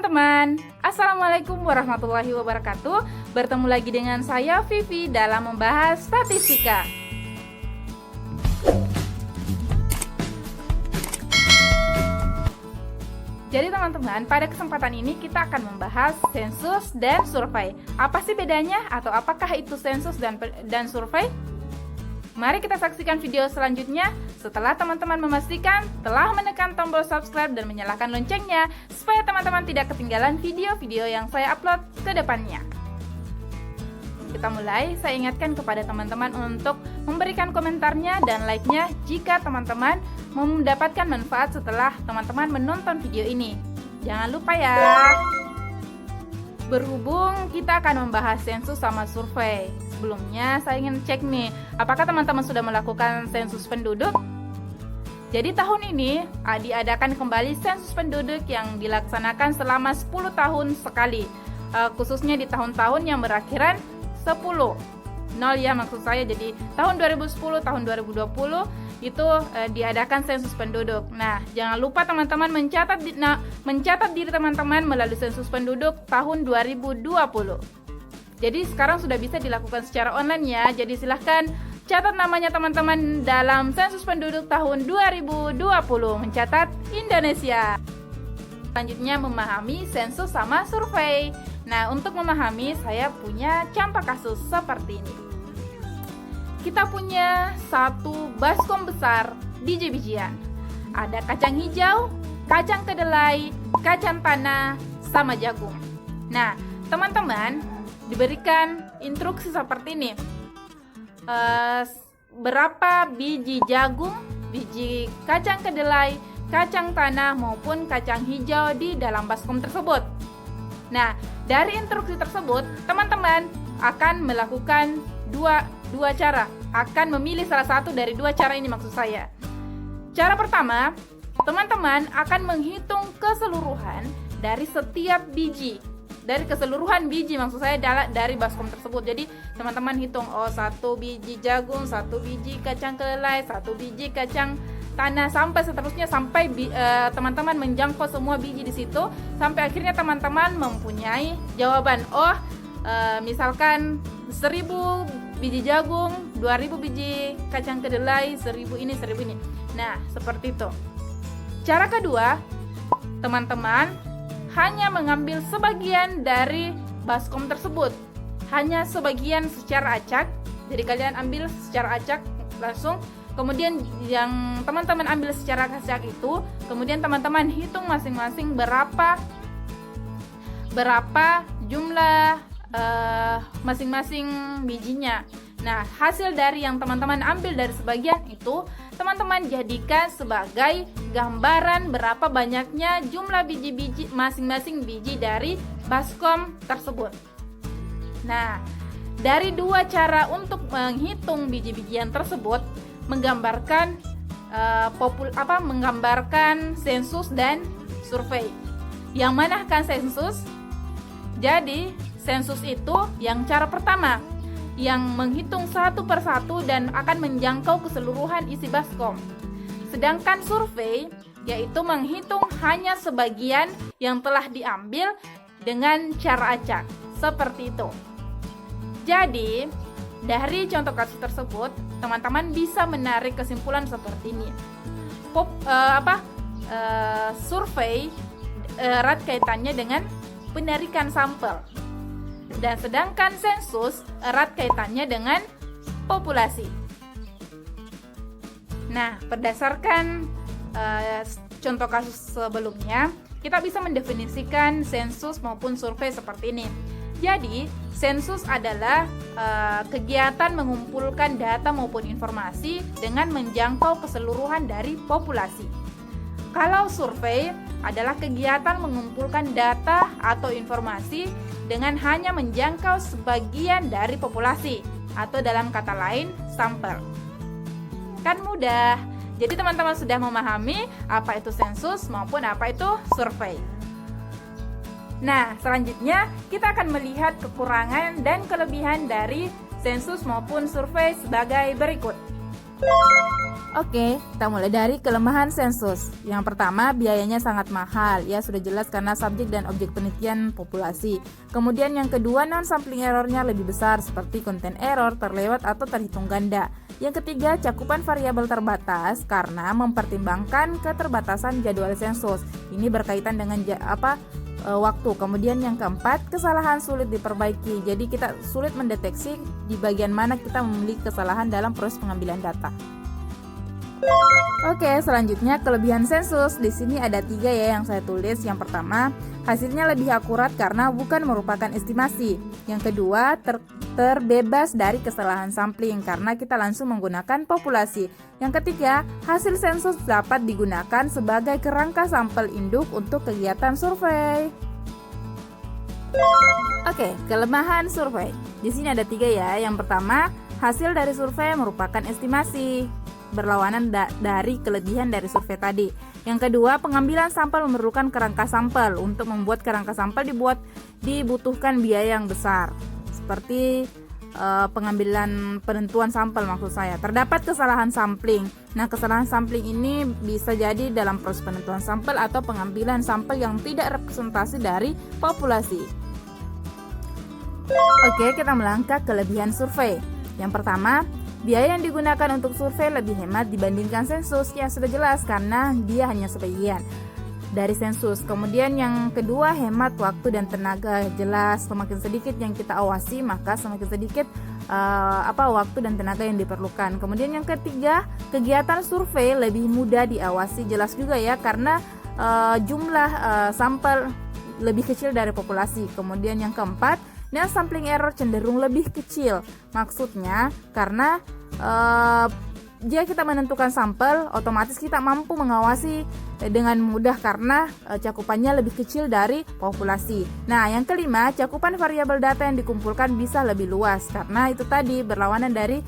teman-teman, Assalamualaikum warahmatullahi wabarakatuh. Bertemu lagi dengan saya Vivi dalam membahas statistika. Jadi teman-teman, pada kesempatan ini kita akan membahas sensus dan survei. Apa sih bedanya atau apakah itu sensus dan survei? Mari kita saksikan video selanjutnya setelah teman-teman memastikan telah menekan tombol subscribe dan menyalakan loncengnya supaya teman-teman tidak ketinggalan video-video yang saya upload ke depannya. Kita mulai, saya ingatkan kepada teman-teman untuk memberikan komentarnya dan like-nya jika teman-teman mendapatkan manfaat setelah teman-teman menonton video ini. Jangan lupa ya. Berhubung kita akan membahas sensus sama survei. Sebelumnya saya ingin cek nih, apakah teman-teman sudah melakukan sensus penduduk? Jadi tahun ini diadakan kembali sensus penduduk yang dilaksanakan selama 10 tahun sekali, khususnya di tahun-tahun yang berakhiran 10. 0 ya maksud saya, jadi tahun 2010, tahun 2020 itu diadakan sensus penduduk. Nah, jangan lupa teman-teman mencatat diri teman-teman melalui sensus penduduk tahun 2020. Jadi sekarang sudah bisa dilakukan secara online ya. Jadi silahkan catat namanya teman-teman dalam sensus penduduk tahun 2020, mencatat Indonesia. Selanjutnya memahami sensus sama survei. Nah, untuk memahami saya punya contoh kasus seperti ini. Kita punya satu baskom besar biji-bijian. Ada kacang hijau, kacang kedelai, kacang tanah, sama jagung. Nah, teman-teman diberikan instruksi seperti ini. Berapa biji jagung, biji kacang kedelai, kacang tanah maupun kacang hijau di dalam baskom tersebut. Nah, dari instruksi tersebut, teman-teman akan melakukan dua cara. Akan memilih salah satu dari dua cara ini maksud saya. Cara pertama, teman-teman akan menghitung keseluruhan dari setiap biji. Dari keseluruhan biji maksud saya dari baskom tersebut. Jadi teman-teman hitung, satu biji jagung, satu biji kacang kedelai, satu biji kacang tanah, sampai seterusnya, sampai teman-teman menjangkau semua biji di situ, sampai akhirnya teman-teman mempunyai jawaban. Misalkan 1000 biji jagung, 2000 biji kacang kedelai, 1000 ini, 1000 ini. Nah, seperti itu. Cara kedua, teman-teman hanya mengambil sebagian dari baskom tersebut, hanya sebagian secara acak. Jadi kalian ambil secara acak langsung, kemudian yang teman-teman ambil secara acak itu, kemudian teman-teman hitung masing-masing berapa jumlah masing-masing bijinya. Nah, hasil dari yang teman-teman ambil dari sebagian itu, teman-teman jadikan sebagai gambaran berapa banyaknya jumlah biji-biji masing-masing biji dari baskom tersebut. Nah, dari dua cara untuk menghitung biji-bijian tersebut menggambarkan menggambarkan sensus dan survei. Yang mana kan sensus? Jadi, sensus itu yang cara pertama, yang menghitung satu persatu dan akan menjangkau keseluruhan isi baskom. Sedangkan survei yaitu menghitung hanya sebagian yang telah diambil dengan cara acak. Seperti itu. Jadi, dari contoh kasus tersebut, teman-teman bisa menarik kesimpulan seperti ini. Survei erat kaitannya dengan penarikan sampel. Dan sedangkan sensus erat kaitannya dengan populasi. Nah, berdasarkan contoh kasus sebelumnya, kita bisa mendefinisikan sensus maupun survei seperti ini. Jadi, sensus adalah kegiatan mengumpulkan data maupun informasi dengan menjangkau keseluruhan dari populasi. Kalau survei adalah kegiatan mengumpulkan data atau informasi dengan hanya menjangkau sebagian dari populasi, atau dalam kata lain, sampel. Kan mudah. Jadi teman-teman sudah memahami apa itu sensus maupun apa itu survei. Nah, selanjutnya kita akan melihat kekurangan dan kelebihan dari sensus maupun survei sebagai berikut. Oke, kita mulai dari kelemahan sensus. Yang pertama, biayanya sangat mahal. Ya, sudah jelas karena subjek dan objek penelitian populasi. Kemudian yang kedua, non-sampling errornya lebih besar seperti konten error, terlewat atau terhitung ganda. Yang ketiga, cakupan variabel terbatas karena mempertimbangkan keterbatasan jadwal sensus. Ini berkaitan dengan waktu. Kemudian yang keempat, kesalahan sulit diperbaiki. Jadi kita sulit mendeteksi di bagian mana kita memiliki kesalahan dalam proses pengambilan data. Oke, selanjutnya kelebihan sensus. Di sini ada 3 ya yang saya tulis. Yang pertama, hasilnya lebih akurat karena bukan merupakan estimasi. Yang kedua, terbebas dari kesalahan sampling karena kita langsung menggunakan populasi. Yang ketiga, hasil sensus dapat digunakan sebagai kerangka sampel induk untuk kegiatan survei. Oke, kelemahan survei. Di sini ada 3 ya. Yang pertama, hasil dari survei merupakan estimasi, berlawanan dari kelebihan dari survei tadi. Yang kedua, pengambilan sampel memerlukan kerangka sampel. Untuk membuat kerangka sampel dibutuhkan biaya yang besar, seperti penentuan sampel maksud saya. Terdapat kesalahan sampling. Nah, kesalahan sampling ini bisa jadi dalam proses penentuan sampel atau pengambilan sampel yang tidak representasi dari populasi. Oke, kita melangkah kelebihan survei. Yang pertama, biaya yang digunakan untuk survei lebih hemat dibandingkan sensus. Ya, sudah jelas karena dia hanya sebagian dari sensus. Kemudian yang kedua, hemat waktu dan tenaga. Jelas semakin sedikit yang kita awasi, maka semakin sedikit waktu dan tenaga yang diperlukan. Kemudian yang ketiga, kegiatan survei lebih mudah diawasi. Jelas juga ya karena jumlah sampel lebih kecil dari populasi. Kemudian yang keempat, sampling error cenderung lebih kecil. Maksudnya karena jika kita menentukan sampel, otomatis kita mampu mengawasi dengan mudah karena cakupannya lebih kecil dari populasi. Nah, yang kelima, cakupan variabel data yang dikumpulkan bisa lebih luas karena itu tadi berlawanan dari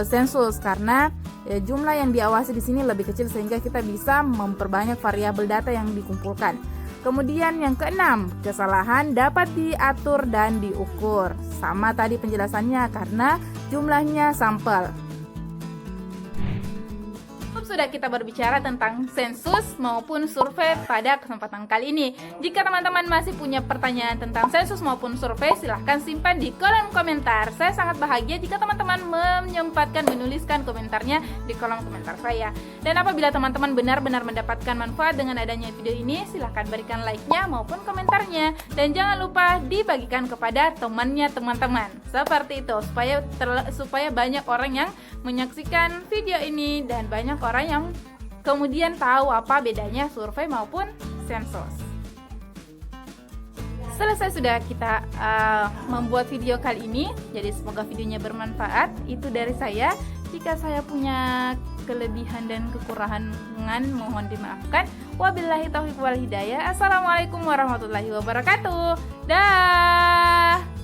sensus karena jumlah yang diawasi di sini lebih kecil sehingga kita bisa memperbanyak variabel data yang dikumpulkan. Kemudian yang keenam, kesalahan dapat diatur dan diukur. Sama tadi penjelasannya karena jumlahnya sampel. Sudah kita berbicara tentang sensus maupun survei pada kesempatan kali ini. Jika teman-teman masih punya pertanyaan tentang sensus maupun survei, silahkan simpan di kolom komentar. Saya sangat bahagia jika teman-teman menyempatkan menuliskan komentarnya di kolom komentar saya. Dan apabila teman-teman benar-benar mendapatkan manfaat dengan adanya video ini, silahkan berikan like-nya maupun komentarnya. Dan jangan lupa dibagikan kepada temannya teman-teman. Seperti itu, supaya banyak orang yang menyaksikan video ini dan banyak orang yang kemudian tahu apa bedanya survei maupun sensus. Selesai sudah kita membuat video kali ini. Jadi semoga videonya bermanfaat. Itu dari saya. Jika saya punya kelebihan dan kekurangan, mohon dimaafkan. Wabillahi taufiq wal hidayah. Assalamualaikum warahmatullahi wabarakatuh. Dah.